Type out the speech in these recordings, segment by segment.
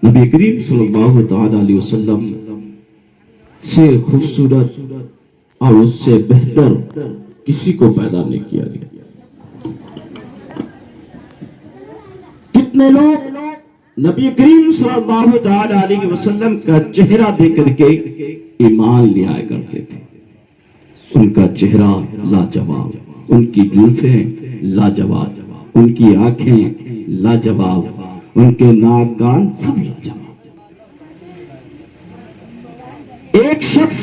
نبی کریم صلی اللہ تعالی علیہ وسلم سے خوبصورت اور اس سے بہتر کسی کو پیدا نہیں کیا گیا۔ کتنے لوگ نبی کریم صلی اللہ تعالی علیہ وسلم کا چہرہ دیکھ کر کے ایمان لے آیا کرتے تھے۔ ان کا چہرہ لاجواب، ان کی زلفیں لاجواب، ان کی آنکھیں لاجواب، ان کے ناک کان سب لاجواب۔ ایک شخص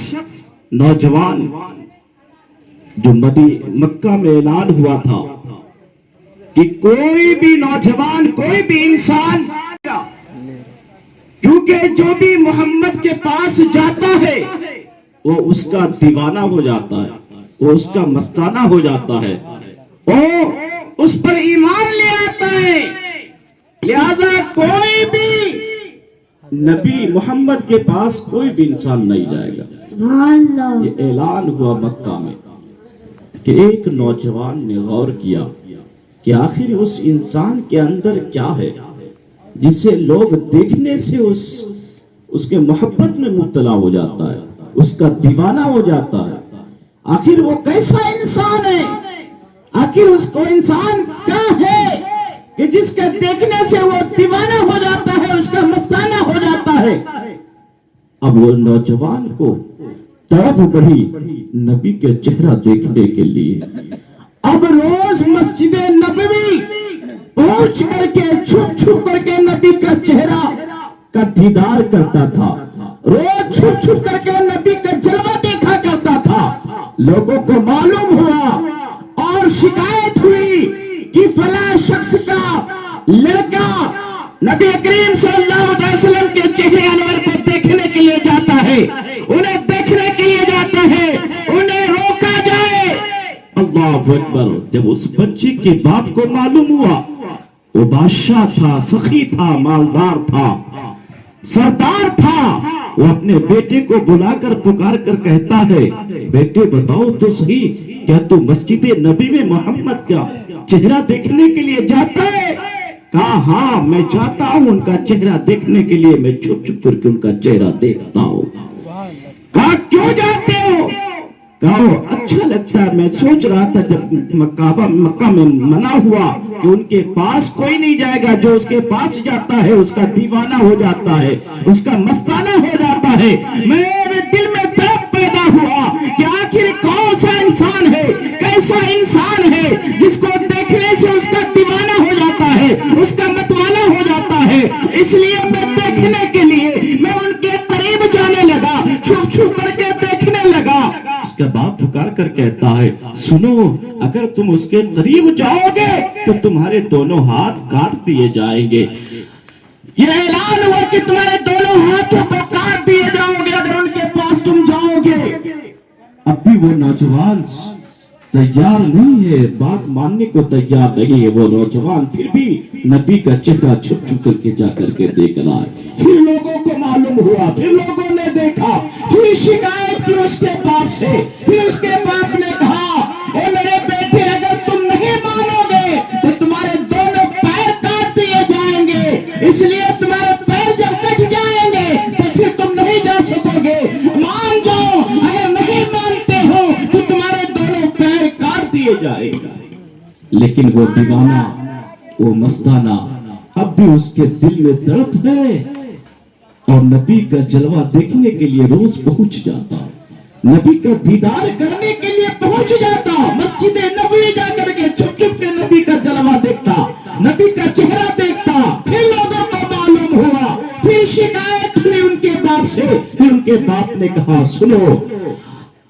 نوجوان جو مکہ میں اعلان ہوا تھا کہ کوئی بھی نوجوان، کوئی بھی انسان، کیونکہ جو بھی محمد کے پاس جاتا ہے وہ اس کا دیوانہ ہو جاتا ہے، وہ اس کا مستانہ ہو جاتا ہے، وہ اس پر ایمان لے آتا ہے۔ لہذا کوئی بھی نبی محمد کے پاس کوئی بھی انسان نہیں جائے گا۔ یہ اعلان ہوا مکہ میں کہ ایک نوجوان نے غور کیا کہ آخر اس انسان کے اندر کیا ہے جسے لوگ دیکھنے سے اس کے محبت میں مبتلا ہو جاتا ہے، اس کا دیوانہ ہو جاتا ہے۔ آخر وہ کیسا انسان ہے، آخر اس کو انسان کیا ہے کہ جس کے دیکھنے سے وہ دیوانہ ہو جاتا ہے، اس کا مستانہ ہو جاتا ہے۔ اب وہ نوجوان کو طرف بڑھی نبی کے چہرہ دیکھنے کے لیے۔ اب روز مسجد نبوی پہنچ کر کے چھپ چھپ کر کے نبی کا چہرہ کا دیدار کرتا تھا، روز چھپ چھپ کر کے نبی کا جلوہ دیکھا کرتا تھا۔ لوگوں کو معلوم ہوا اور شکایت ہوئی کہ فلاں شخص کا لڑکا نبی کریم صلی اللہ علیہ وسلم کے چہرے انور کو دیکھنے کے لیے جاتا ہے، انہیں دیکھنے کے لیے جاتا ہے، انہیں روکا جائے۔ اللہ اکبر! جب اس بچے کے باپ کو معلوم ہوا، وہ بادشاہ تھا، سخی تھا، مالدار تھا، سردار تھا، وہ اپنے بیٹے کو بلا کر پکار کر کہتا ہے، بیٹے بتاؤ تو صحیح، کیا تو مسجد نبی میں محمد کا چہرہ دیکھنے کے لیے جاتا ہے؟ کہا ہاں میں جاتا ہوں، ان کا چہرہ دیکھنے کے لیے میں چھپ چھپ کر کے ان کا چہرہ دیکھتا ہوں۔ کہا کیوں جاتے ہو؟ کہا اچھا لگتا ہے، میں سوچ رہا تھا جب مکہ میں منع ہوا کہ ان کے پاس کوئی نہیں جائے گا، جو اس کے پاس جاتا ہے اس کا دیوانہ ہو جاتا ہے، اس کا مستانہ ہو جاتا ہے۔ میرے دل میں طرف پیدا ہوا کہ آخر کون سا انسان ہے، کیسا انسان ہے جس کو دیکھنے سے اس کا دیوانہ ہو جاتا ہے، اس کا متوالا ہو جاتا ہے۔ اس لیے میں دیکھنے کے لیے میں ان کے قریب جانے لگا، چھپ چھپ کر کے دیکھنے لگا۔ اس کا باپ پکار کر کہتا ہے، سنو، اگر تم اس کے قریب جاؤ گے تو تمہارے دونوں ہاتھ کاٹ دیے جائیں گے۔ یہ اعلان ہوا کہ تمہارے دونوں ہاتھوں کو کاٹ دیے جاؤ گے اگر ان کے پاس تم جاؤ گے۔ اب بھی وہ نوجوان تیار نہیں ہے، بات ماننے کو تیار نہیں ہے۔ وہ نوجوان پھر بھی نبی کا چہرہ چھپ چھپ کر کے جا کر کے دیکھ رہا ہے۔ پھر لوگوں کو معلوم ہوا، پھر لوگوں نے دیکھا، پھر شکایت کی اس کے باپ سے۔ پھر اس کے باپ نے کہا، اے میرے بیٹے، اگر تم نہیں مانو گے تو تمہارے دونوں پیر کاٹ دیے جائیں گے، اس لیے تمہارے پیر جب کٹ جائیں گے تو پھر تم نہیں جا سکو گے۔ مان جاؤ، اگر نہیں مانتے ہو تو تمہارے دونوں پیر کاٹ دیے جائیں گے۔ لیکن وہ دیوانہ، وہ مستانہ اب بھی اس کے دل میں تڑپ ہے اور نبی کا جلوہ دیکھنے کے لیے روز پہنچ جاتا، نبی کا دیدار کرنے کے لیے پہنچ جاتا، مسجد نبوی جا کر کے چھپ چھپ کے نبی کا جلوہ دیکھتا، نبی کا چہرہ دیکھتا۔ پھر لوگوں کو معلوم ہوا، پھر شکایت ہوئی ان کے باپ سے۔ پھر ان کے باپ نے کہا، سنو،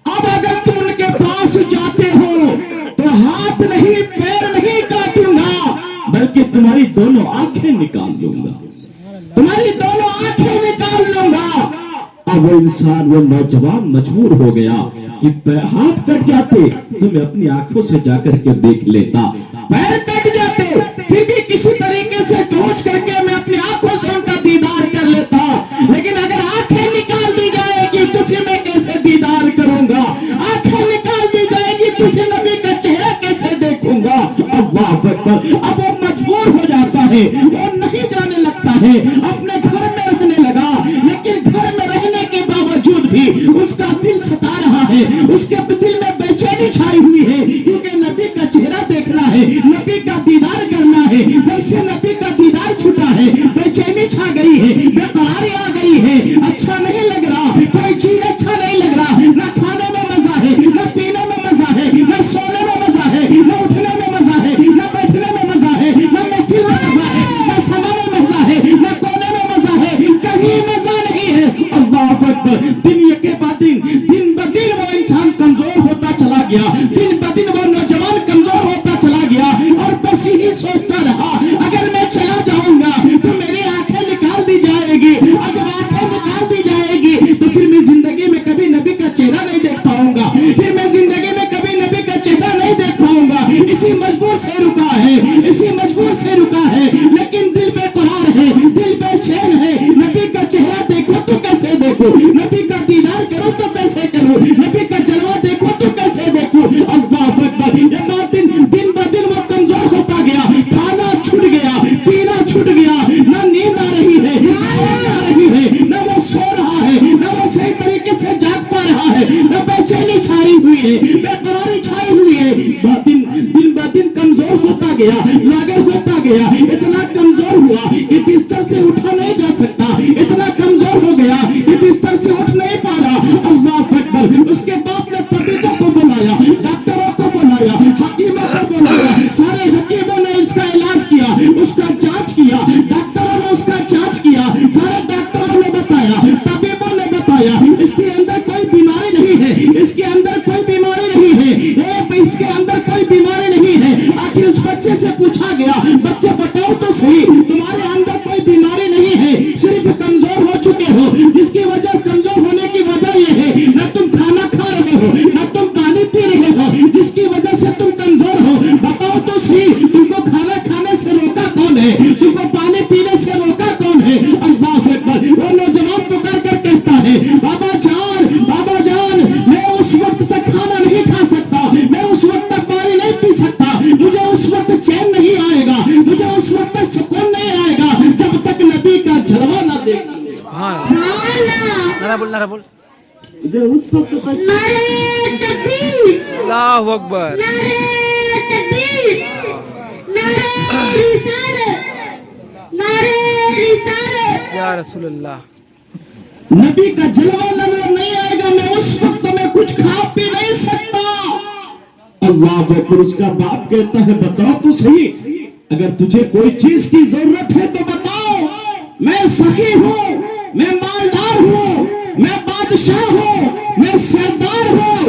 اب اگر تم ان کے پاس جاتے ہو تو ہاتھ نہیں، پیر نہیں کاٹوں گا، بلکہ تمہاری دونوں آنکھیں نکال لوں گا، تمہاری دونوں آنکھیں نکال لوں گا۔ اب وہ انسان، وہ نوجوان مجبور ہو گیا کہ ہاتھ کٹ جاتے تو میں اپنی آنکھوں سے جا کر کے دیکھ لیتا، پیر کٹ جاتے پھر بھی کسی طریقے سے پہنچ کر کے میں اپنی آنکھوں سے ان کا دیدار کر لیتا، لیکن اگر آنکھیں نکال دی جائے گی تو پھر میں کیسے دیدار کروں گا؟ آنکھیں نکال دی جائے گی تو پھر نبی کا چہرہ کیسے دیکھوں گا؟ اللہ اکبر! اب وہ مجبور ہو جاتا ہے، وہ نہیں جانے لگتا ہے، اپنے گھر میں اس کے دل میں بے چینی چھائی ہوئی ہے، کیونکہ نبی کا چہرہ دیکھنا ہے، نبی کا دیدار کرنا ہے۔ جب سے نبی کا دیدار چھوٹا ہے بے چینی چھا گئی ہے، بے قراری آ گئی ہے، اچھا نہیں لگ رہا، کوئی چیز اچھا نہیں لگ رہا، نہ کھانے میں مزہ ہے، نہ پینے میں مزہ ہے، نہ سونے میں مزہ ہے، نہ اٹھنے میں مزہ ہے، نہ بیٹھنے میں مزہ ہے، نہ مسجد میں مزہ ہے، نہ سما میں مزہ ہے، نہ کونے میں مزہ ہے، کہیں مزہ نہیں ہے۔ اللہ اکبر۔ دن کے بعد دن بدن وہ انسان کمزور ہوتا چلا گیا، دن بدن وہ نوجوان کمزور ہوتا چلا گیا، اور بس یہی سوچتا رہا اگر میں چلا جاؤں گا تو میری آنکھیں نکال دی جائے گی، اگر آنکھیں نکال دی جائے گی تو پھر میں زندگی میں کبھی نبی کا چہرہ نہیں دیکھ پاؤں گا، پھر میں زندگی میں کبھی نبی کا چہرہ نہیں دیکھ پاؤں گا۔ اسی مجبور سے رکا ہے، اسی مجبور سے رکا ہے، لیکن دل بے قرار ہے، دل بے چین ہے۔ نبی کا چہرہ دیکھو تو کیسے دیکھو، نبی کا دیدار کرو تو کیسے کرو، نبی کا جلوہ دیکھو تو کیسے دیکھو۔ اللہ اکبر۔ یہ بات دن بدن وہ کمزور ہوتا گیا، کھانا چھوٹ گیا، پینا چھوٹ گیا، نہ نیند آ رہی ہے، نیند آ رہی ہے، نہ وہ سو رہا ہے، نہ وہ صحیح طریقے سے جاگ پا رہا ہے، نہ بے چینی چھائی ہوئی ہے، بے قراری چھائی ہوئی ہے۔ دن بدن کمزور ہوتا گیا، لاغر ہوتا گیا، اتنا کمزور ہوا کہ بستر سے اٹھا نہیں جا سکتا، اتنا کمزور ہو گیا کہ بستر سے اٹھ نہیں پا رہا۔ اللہ اکبر۔ اس کے باپ نے طبیبوں کو بلایا، ڈاکٹروں کو بلایا، حکیموں کو بلایا، سارے حکیموں نے اس کا علاج کیا، اس کا جانچ کیا، ڈاکٹروں نے اس کا جانچ کیا، سارے ڈاکٹروں نے بتایا، طبیبوں نے بتایا اس کے اندر کوئی بیماری نہیں ہے، اس کے اندر کوئی بیماری نہیں ہے، اس کے اندر کوئی بیماری نہیں ہے۔ آخر اس بچے سے پوچھا گیا، بچے بتاؤ تو صحیح تمہارے اندر کوئی بیماری نہیں ہے، صرف کمزور ہو چکے ہو، جس کی وجہ کمزور ہونے کی وجہ یہ ہے نہ تم کھانا کھا رہے ہو، نہ تم پانی پی رہے ہو، جس کی وجہ سے تم کمزور ہو۔ بتاؤ تو صحیح تم کو کھانا کھانے سے روکا کون ہے، تم کو پانی پینے سے روکا کون ہے؟ اللہ اکبر۔ وہ نوجوان پکار کر کہتا ہے، بابا جان میں اس وقت تک کھانا نہیں کھا سکتا، میں اس وقت تک پانی نہیں پی سکتا، مجھے اس وقت چین نہیں آئے گا، مجھے اس وقت تک سکون نہیں آئے گا جب تک نبی کا جلوہ نہ دیکھوں۔ نعرہ بول مجھے اس وقت تک اللہ اکبر۔ یا رسول اللہ۔ نبی کا جلوہ نظر نہیں آئے گا، میں اس وقت میں کچھ کھا پی نہیں سکتا۔ اللہ اکبر۔ اس کا باپ کہتا ہے، بتاؤ تو صحیح اگر تجھے کوئی چیز کی ضرورت ہے تو بتاؤ، میں سخی ہوں، میں مالدار ہوں، میں بادشاہ ہوں، میں سردار ہوں،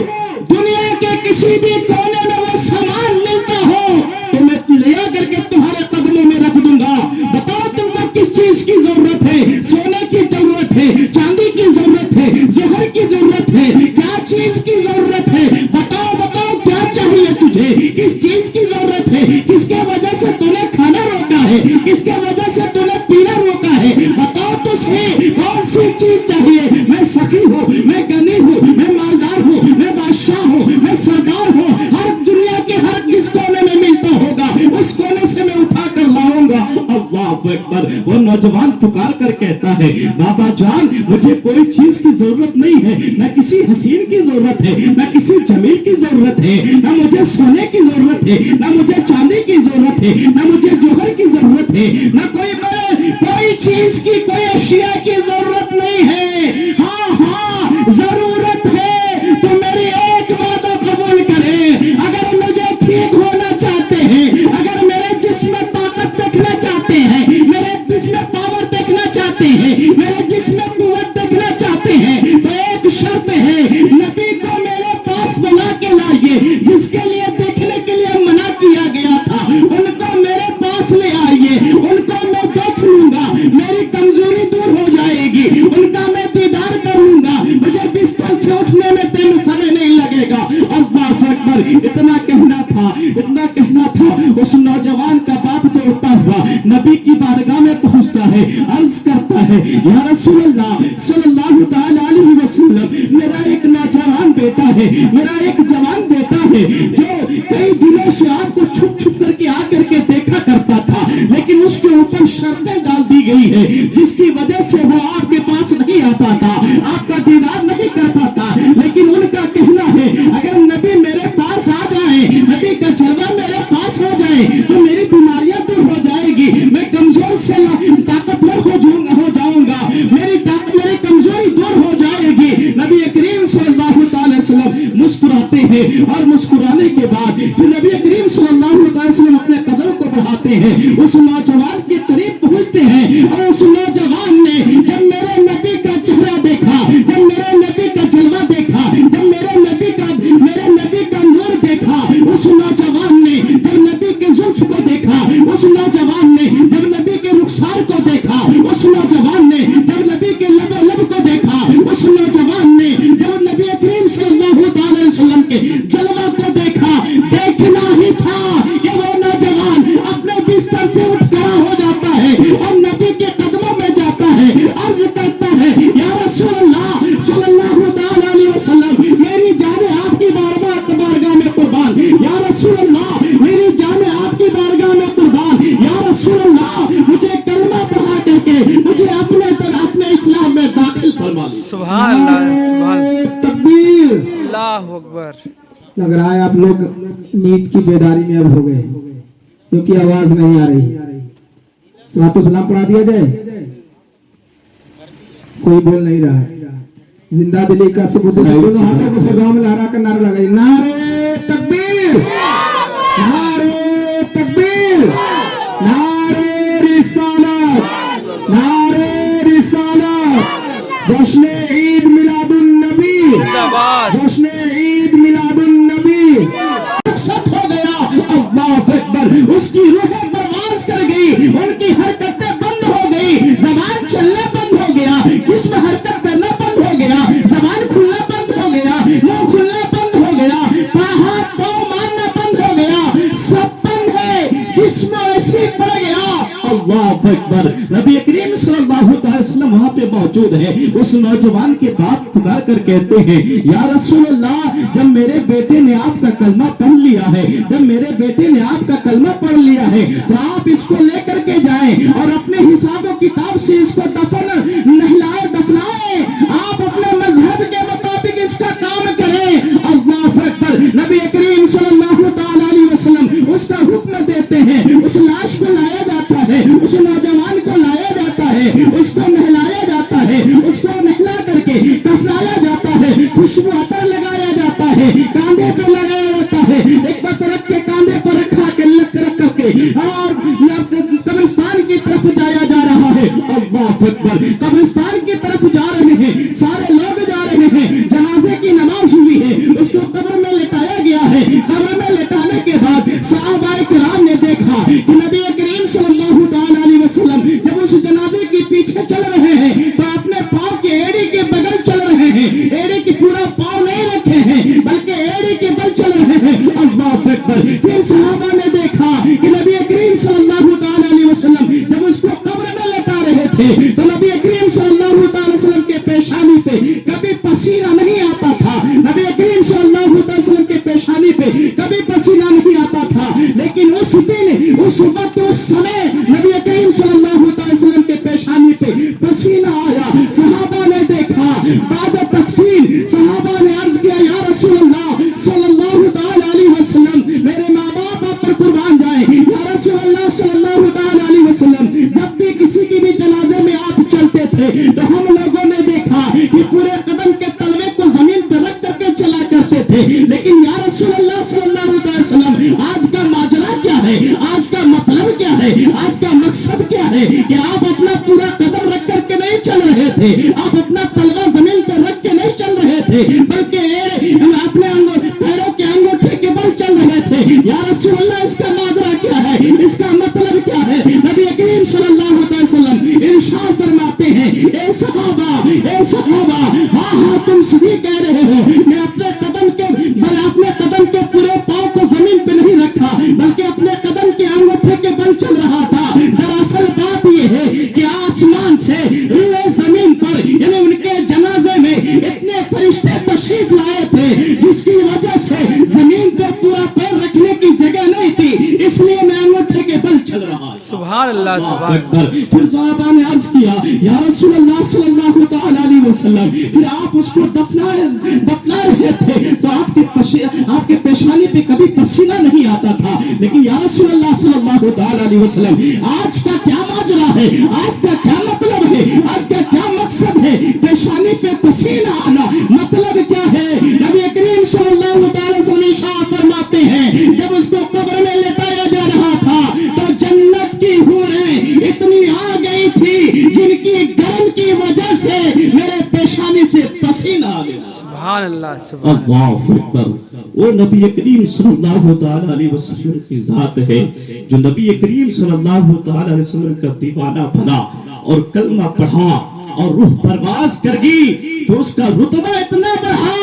دنیا کے کسی بھی کونے میں وہ سامان ملتا ہو تو میں لے آ کر کے تمہارے قدموں میں رکھ دوں گا۔ بتاؤ تم کو کس چیز کی ضرورت ہے، سونے کی ضرورت ہے، چاندی کی ضرورت ہے، زہر کی ضرورت ہے، کیا چیز کی ضرورت ہے؟ بتاؤ کیا چاہیے تجھے، کس چیز کی ضرورت ہے، کس کے وجہ سے تو نے کھانا روکا ہے، کس کے وجہ سے تو نے پینا روکا ہے؟ بتاؤ تو صحیح کون سی چیز چاہیے؟ میں سخی ہوں، میں غنی ہوں، میں مالدار ہوں، میں بادشاہ ہوں، میں سردار ہوں، ہر دنیا کے ہر جس کونے میں ملتا ہوگا اس کونے سے میں اٹھا کر لاؤں گا۔ اللہ اکبر۔ وہ نوجوان پکار کر کہتا ہے، بابا جان مجھے کوئی چیز کی ضرورت نہیں ہے، نہ کسی حسین کی ضرورت ہے، نہ کسی جمیل کی ضرورت ہے، نہ مجھے سونے کی ضرورت ہے، نہ مجھے چاندی کی ضرورت ہے، نہ مجھے جوہر کی ضرورت ہے، نہ کوئی چیز کی، کوئی اشیاء کی ضرورت نہیں ہے۔ ہاں ضرورت ہے تو میری ایک وعدہ قبول کرے، اگر مجھے ٹھیک ہونا چاہتے ہیں، اگر میرے جسم میں طاقت دیکھنا چاہتے ہیں، میرے جسم میں پاور دیکھنا چاہتے ہیں، میرے جسم میں قوت دیکھنا چاہتے ہیں تو ایک شرط ہے، نبی کو میرے پاس بلا کے لائیے، جس کے لیے دیکھنے کے لیے منع کیا گیا تھا ان کو میرے پاس لے آئیے، ان کو میں دیکھ لوں گا، میری کمزوری دور ہو جائے گی، ان کا میں دیدار کروں گا، مجھے بستر سے اٹھنے میں سمے نہیں لگے گا۔ اللہ اکبر۔ اتنا کہنا تھا اس نوجوان کا باپ دوڑتا ہوا نبی کی بارگاہ میں پہنچتا ہے، عرض کرتا ہے، یا رسول اللہ صلی اللہ تعالی علیہ وسلم، میرا ایک نوجوان بیٹا ہے، میرا ایک جوان بیٹا ہے جو کئی دنوں سے آپ کو چھپ کر کے آ کر کے دیکھا کرتا تھا، لیکن اس کے اوپر شرطیں ڈال دی گئی ہے جس کی وجہ سے وہ آپ کے پاس نہیں آ پاتا، آپ کا دیدار نہیں کر پاتا، لیکن ان کا کہنا ہے ہے اگر نبی میرے پاس آ جائے, نبی کا جلوہ میرے پاس ہو جائے تو میری بیماریاں دور ہو جائے گی, میں کمزور سے طاقتور ہو جاؤں گا, میری کمزوری دور ہو جائے گی. نبی کریم صلی اللہ تعالی وسلم مسکراتے ہیں اور مسکرانے کے بعد پھر نبی کریم صلی اللہ تعالی وسلم اپنے قدم کو بڑھاتے ہیں, اس نوجوان کے قریب پہنچتے ہیں اور اس نوجوان نے جب میرے نبی کا چہرہ دیکھا, جب میرے نبی کا جلوہ دیکھا, جب میرے نبی کا نور دیکھا, اس نوجوان نے جب نبی کے زلف کو دیکھا, اس نوجوان نے جب نبی کے رخسار کو دیکھا, اس نوجوان نے جب نبی کے لب کو دیکھا, اس نوجوان نے جب نبی کریم صلی اللہ تعالی وسلم کے جلوہ کو دیکھا, دیکھنا ہی تھا کہ وہ نوجوان اپنے بستر سے اٹھ کھڑا ہو جاتا ہے اور نبی کے قدموں میں جاتا ہے, عرض کرتا ہے یا رسول اللہ صلی اللہ تعالی علیہ وسلم, میری جان آپ کی بارگاہ میں قربان, یا رسول اللہ میری جان آپ کی بارگاہ میں قربان, یا رسول اللہ مجھے کلمہ پڑھا کر کے مجھے اپنے اسلام میں داخل فرما دیں. سبحان اللہ, تکبیر. اللہ اکبر. لگ رہا ہے آپ لوگ نیند کی بیداری میں اب ہو گئے کیونکہ آواز نہیں آ رہی. صلاۃ و سلام پڑھا دیا جائے, کوئی بول نہیں رہا ہے. زندہ دلی کا ثبوت ہے, دونوں ہاتھوں کو فضاؤں میں لہرا کر نعرہ لگائیے, نعرے تکبیر, نعرے تکبیر, نعرے رسالت, نعرے رسالت. جشن عید میلاد النبی, زندہ باد. جشن عید میلاد النبی. رخصت ہو گیا, اللہ اکبر, اس کی روح پرواز کر گئی, ان کی حرکتیں بند ہو گئی, زبان چلنا بند ہو گیا, جسم حرکت کرنا بند ہو گیا, زبان کھلنا بند ہو گیا, منہ کھلنا بند ہو گیا, ہاتھ پاؤں مارنا بند ہو گیا, سب بند ہے, جسم ایسے پڑ گیا. اللہ اکبر. نبی کریم صلی اللہ تعالی وسلم وہاں پہ موجود ہے. اس نوجوان کے باپ پکار کر کہتے ہیں یا رسول اللہ, جب میرے بیٹے نے آپ کا کلمہ پڑھ لیا ہے, جب میرے بیٹے نے آپ کا کلمہ پڑھ لیا ہے تو آپ اس کو لے کر کے جائیں اور اپنے حساب و کتاب سے اس کو دفنائیں, آپ اپنے مذہب کے مطابق اس کا کام کریں. اللہ اکبر. نبی کریم صلی اللہ تعالی علیہ وسلم اس کا حکم دیتے ہیں, اس لاش کو لایا جاتا ہے, اس نوجوان کو لایا جاتا ہے, اس کو نہلایا جاتا ہے, اس کو نہلا کر کے کفنایا جاتا ہے, خوشبو عطر لگایا جاتا ہے, کاندھے پہ لگایا جاتا ہے, ایک بات رکھ کے کاندھے پر رکھا کے رکھ کر کے اور قبرستان کی طرف جایا جا رہا ہے. اللہ اکبر. قبرستان کی طرف جا رہے ہیں, سارے لوگ جا رہے ہیں, جنازے کی نماز ہوئی ہے, اس کو قبر میں لٹایا گیا ہے. قبر میں لٹانے کے بعد صحابہ کرام نے دیکھا کہ نبی کریم صلی اللہ تعالی علیہ وسلم جب اس جنازے کے پیچھے چل رہے ہیں تو اپنے پاؤں کے ایڑی کے بغل چل رہے ہیں, ایڑی کی پورا پاؤں نہیں رکھے ہیں بلکہ ایڑی کے بل چل رہے ہیں. اللہ اکبر. پھر صحابہ نے دیکھا کہ نبی کریم صلی اللہ تعالی علیہ وسلم جب اس کو قبر میں لٹا رہے تھے تو نبی کریم صلی اللہ تعالی وسلم کے پیشانی پہ کبھی پسینہ نہیں آتا تھا, نبی کریم صلی اللہ تعالی وسلم کے پیشانی پہ کبھی پسینہ نہیں آتا تھا, لیکن اس دن, اس وقت, اس سمے نبی کریم صلی اللہ تعالی وسلم کے پیشانی پہ پسینہ آیا. صحابہ نے دیکھا, بعد تکفین صحابہ نے عرض کیا یا رسول اللہ صلی اللہ تعالی علیہ وسلم, میرے ماں باپ آپ پر قربان جائیں, یا رسول اللہ صلی اللہ تعالی علیہ وسلم, جب بھی کسی کی بھی جنازے میں آپ چلتے تھے تو ہم لوگوں نے دیکھا کہ پورے قدم کے تلوے کو زمین پر رکھ کر کے چلا کرتے تھے, لیکن یا رسول اللہ صلی اللہ علیہ وسلم آج کا ماجرا کیا ہے, آج کا مطلب کیا ہے, آج کا مقصد کیا ہے کہ آپ اپنا پورا قدم رکھ کر کے نہیں چل رہے تھے, آپ اپنا تلوا زمین پر رکھ کے نہیں چل رہے تھے بلکہ اپنے پیروں کے انگوٹھے کے بل چل رہے تھے. یا رسول اللہ اس کا ماجرا کیا ہے, اس کا مطلب کیا ہے؟ نبی کریم صلی اللہ علیہ وسلم ارشاد فرماتے ہیں اے صحابہ, ہاں تم صحیح کہہ رہے ہو, میں اپنے قدم کے پورے پاؤں کو زمین پہ نہیں رکھا بلکہ اپنے قدم کے انگوٹھے کے بل چل رہا تھا. دراصل بات یہ ہے کہ آسمان سے روئے زمین پر, یعنی ان کے جنازے میں اتنے فرشتے تشریف لائے تھے جس کی وجہ سے زمین پر پورا پیر رکھنے کی جگہ نہیں تھی, اس لیے میں انگوٹھے کے بل چل رہا. سبحان اللہ, سبحان اکبر. پھر صحابہ نے عرض کیا یا رسول اللہ صلی اللہ تعالی علیہ وسلم, پھر آپ اس کو دفنا رہے تھے تو آپ پہ کبھی پسینہ نہیں آتا تھا، لیکن یا رسول اللہ صلی اللہ تعالی علیہ وسلم آج کا کیا ماجرا ہے، آج کا کیا مطلب ہے، آج کا کیا مقصد ہے؟ پیشانی پہ پسینہ آنا مطلب کیا ہے؟ نبی کریم صلی اللہ تعالی وسلم ارشاد فرماتے ہیں جب اس کو قبر میں لٹایا جا رہا تھا تو جنت کی حوریں اتنی آ گئی تھی جن کی گرم کی وجہ سے میرے پیشانی سے پسینہ آ گیا۔ سبحان اللہ سبحان اللہ اکبر۔ وہ نبی کریم صلی اللہ تعالی علیہ وسلم کی ذات ہے جو نبی کریم صلی اللہ تعالی علیہ وسلم کا دیوانہ بنا اور کلمہ پڑھا اور روح پرواز کر گئی تو اس کا رتبہ اتنا بڑھا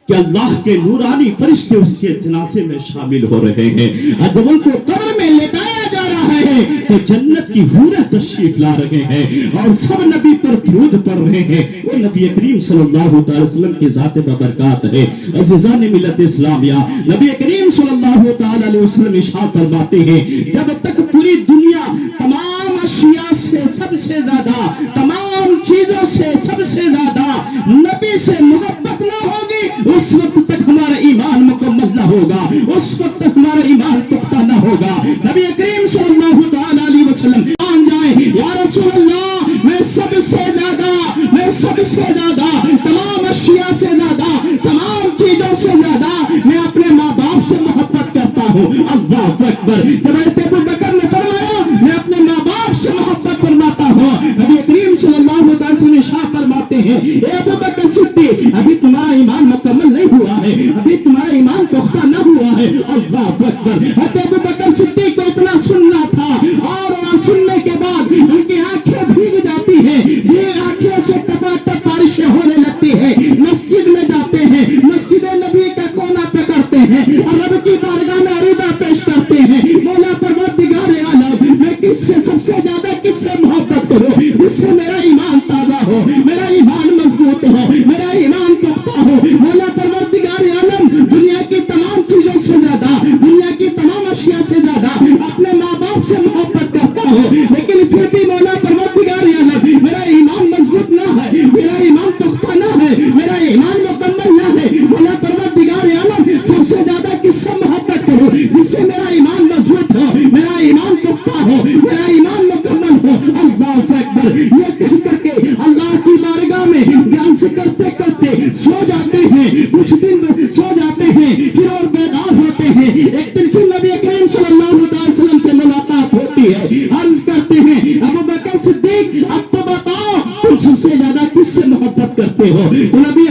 کہ اللہ کے نورانی فرشتے اس کے جنازے میں شامل ہو رہے ہیں، اور جب ان کو قبر میں لٹایا جا رہا ہے تو جنت کی حوریں تشریف لا رہے ہیں اور سب نبی پر درود پڑھ رہے ہیں۔ وہ نبی کریم صلی اللہ تعالی وسلم کی ذات بابرکات ہے۔ عزیزان ملت اسلامیہ، نبی کریم صلی اللہ تعالی علیہ وسلم ارشاد فرماتے ہیں جب تک پوری دنیا تمام اشیاء سے سب سے زیادہ، تمام چیزوں سے سب سے زیادہ نبی سے محبت نہ ہوگی، اس وقت تک ہمارا ایمان مکمل نہ ہوگا، اس وقت تک ہمارا ایمان پختہ نہ ہوگا۔ نبی کریم صلی اللہ تعالی علیہ وسلم مان جائیں یا رسول اللہ میں سب سے زیادہ، میں سب سے زیادہ، تمام اشیاء سے زیادہ، تمام چیزوں سے زیادہ میں اپنے ماں باپ سے محبت کرتا ہوں۔ اللہ اکبر۔ حضرت ابو بکر نے فرمایا میں اپنے ماں باپ سے محبت فرماتا ہوں۔ نبی کریم صلی اللہ تعالی وسلم ارشاد فرماتے ہیں اے ابو بکر صدیق ابھی تمہارا ایمان مکمل نہیں ہوا ہے، ابھی تمہارا ایمان پختہ نہ ہوا ہے۔ اللہ اکبر۔ حضرت ابو بکر صدیق کو اتنا سننا تھا اور سننے کے بعد ان کی آنکھیں بھیگ جاتی ہیں، یہ آنکھوں سے ٹپاٹپ بارشیں ہونے لگتی ہیں، مسجد میں جاتے ہیں، مسجد نبی کا کونا پکڑتے ہیں اور رب کی بارگاہ میں عریضہ پیش کرتے ہیں مولا پروردگار عالم میں کس سے سب سے زیادہ کس سے محبت کروں جس سے میرا ایمان تازہ ہو، میرا ایمان مضبوط ہو، میرا ایمان پختہ ہو۔ مولا پروردگار عالم دنیا کی تمام چیزوں سے زیادہ، دنیا کی تمام اشیاء سے زیادہ اپنے ماں باپ سے محبت کرتا ہوں، لیکن پھر بھی مولا پروردگار عالم میرا ایمان مضبوط نہ ہے، میرا ایمان پختہ نہ ہے، میرا ایمان مکمل نہ ہے۔ مولا پروردگار عالم سب سے زیادہ کس سے محبت کروں جس سے میرا ایمان مضبوط ہو، میرا ایمان پختہ ہو، میرا ایمان مکمل ہو۔ اللہ اکبر۔ یہ کہہ کر کے اللہ کی بارگاہ میں گیان سے کرتے کرتے سو جاتے ہیں، کچھ دن سو جاتے ہیں پھر اور بیدار ہوتے ہیں۔ ایک دن پھر نبی کریم صلی اللہ علیہ وسلم سے ملاقات ہوتی ہے، عرض کرتے ہیں ابو بکر صدیق اب تو بتاؤ تم سب سے زیادہ کس سے محبت کرتے ہو؟ تو نبی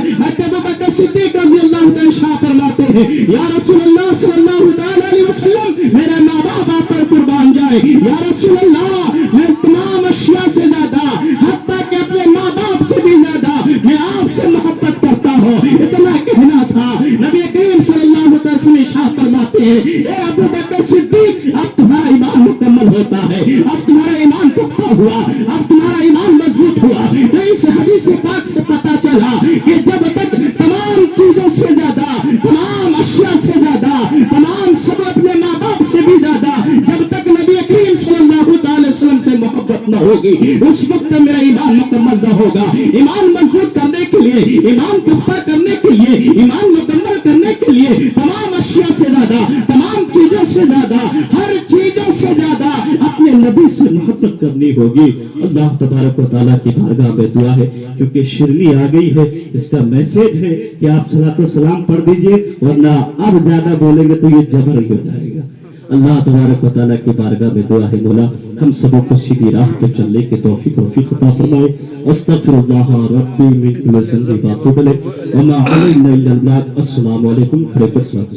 ابو بکر صدیق رضی اللہ تعالی عنہ فرماتے ہیں یا رسول اللہ صلی اللہ تعالی علیہ وسلم میرے ماں باپ آپ پر قربان جائے، یا رسول اللہ میں تمام اشیاء سے زیادہ حتیٰ کہ اپنے ماں باپ سے بھی زیادہ میں آپ سے محبت کرتا ہوں۔ اتنا کہنا تھا نبی کریم صلی اللہ علیہ وسلم ارشاد فرماتے ہیں اے ابو بکر صدیق اب تمہارا ایمان مکمل ہوتا ہے، اب تمہارا ایمان پختہ ہوا، اب تمہارا ایمان مضبوط ہوا۔ تو اس حدیث پاک سے پتا چلا کہ جب تک تمام چیزوں سے زیادہ، تمام اشیاء سے زیادہ، تمام سب اپنے ماں باپ سے بھی زیادہ جب تک نبی کریم صلی اللہ تعالی وسلم سے محبت نہ ہوگی اس وقت میرا ایمان مکمل نہ ہوگا۔ ایمان مضبوط کرنے کے لیے، ایمان پختہ کرنے کے لیے، ایمان مکمل کرنے کے لیے تمام اشیاء سے زیادہ، تمام چیزوں سے زیادہ، ہر چیزوں سے زیادہ اپنے نبی سے محبت کرنی ہوگی۔ اللہ تبارک و تعالیٰ کی بارگاہ میں دعا ہے کیونکہ شرنی آ گئی ہے، اس کا میسج ہے کہ آپ صلاۃ و سلام پڑھ دیجئے ورنہ اب زیادہ بولیں گے تو یہ جبر ہی ہو جائے گا۔ اللہ تبارک و تعالیٰ کی بارگاہ میں دعا ہے مولا ہم سبوں کو سیدھی راہ پہ چلنے کے توفیق عطا فرمائے۔ استغفر اللہ ربی من کل ذنب و اتوب الیہ وما علینا الا البلاغ۔ السلام علیکم۔ کھڑے پر صلاۃ